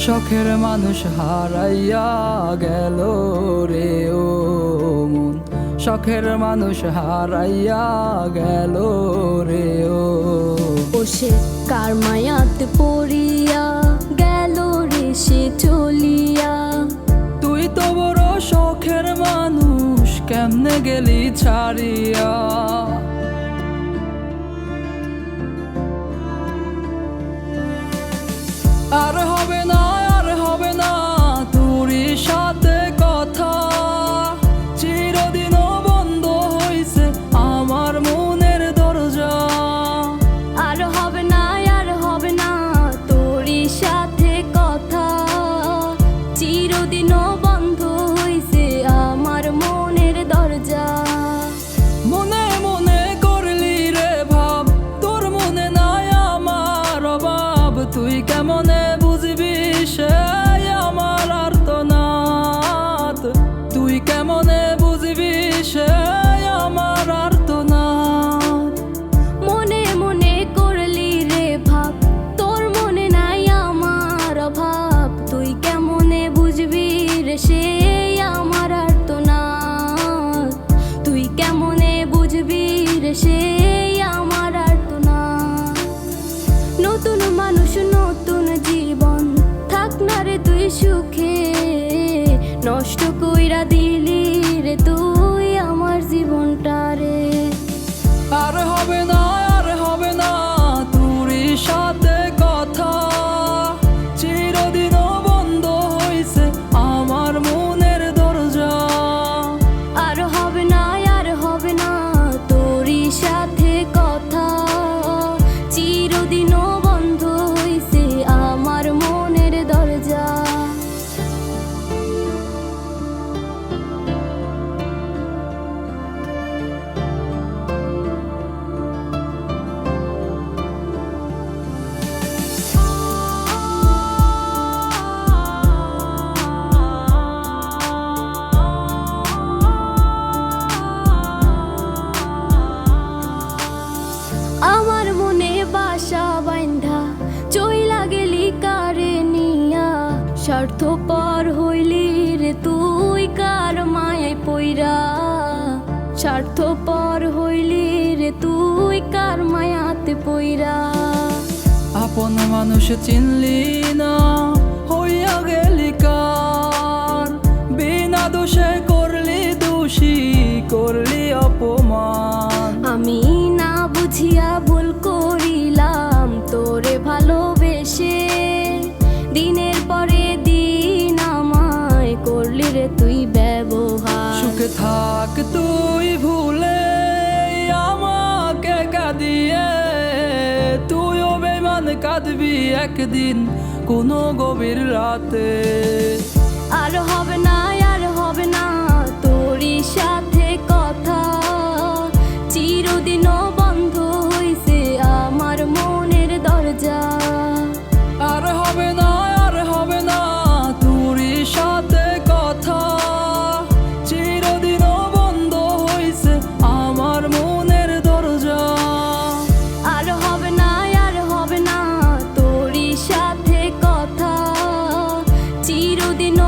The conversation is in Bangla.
শখের মানুষ হারাইয়া গেল রে ও মন, শখের মানুষ হারাইয়া গেল রে ও। সে কার মায়াতে পড়িয়া গেল রে সে চলিয়া। তুই তো বড় শখের মানুষ, কেমনে গেলি ছাড়িয়া। আর হবে না, আর হবে না তোরই সাথে কথা, চিরদিনও বন্ধ হইছে আমার মনের দরজা। আর হবে না, আর হবে না তোরই সাথে কথা, চিরদিনও বন্ধ হইছে আমার মনের দরজা। মনে মনে করলি রে ভাব, তোর মনে নাই আমার অভাব। তুই কেমনে বুঝবি সে আমার আর্তনাদ, তুই কেমনে বুঝবি সে আমার আর্তনাদ। মনে মনে করলি রে ভাব, তোর মনে নাই আমার অভাব। তুই কেমনে বুঝবি রে সে আমার আর্তনাদ, তুই কেমনে বুঝবি রে সে আমার আর্তনাদ। নতুন মানুষ নতুন জীবন, থাক না রে তুই সুখে, নষ্ট কইরা দিলি রে তুই আমার জীবনটা রে। আর হবে না, আর হবে না তোরই সাথে কথা, চিরদিনও বন্ধ হইছে আমার মনের দরজা। আর হবে না, আর হবে না তোরই সাথে কথা, চিরদিনও বন্ধ হইছে আমার মনের দরজা। আমার মনে বাসা বাইন্ধা চইলা গেলি কারে নিয়া, স্বার্থপর হইলি রে তুই কার মায়ায় পইরা। স্বার্থপর হইলি রে তুই কার মায়াতে পইরা। আপন মানুষ চিনলি না, হইয়া গেলি কার। বিনা দোষে করলি দোষী, করলি অপমান। আমি না বুঝিয়া ভুল করিলাম তোরে ভালোবেসে, দিনের পরে দিন আমায় করলি রে তুই ব্যবহার। সুখে থাক তুই ভুলে আমাকে কাঁদিয়ে, তুইও বেমান কাঁদবি একদিন কোনো গভীর রাতে। আর হবে না, আর হবে না তোরই সাথে কথা, চিরদিনও বন্ধ হইছে আমার মনের দরজা। আর হবে না, আর হবে না তোরই সাথে কথা, চিরদিনও বন্ধ হইছে আমার মনের দরজা। আর হবে না, আর হবে না তোরই সাথে কথা, চিরদিনও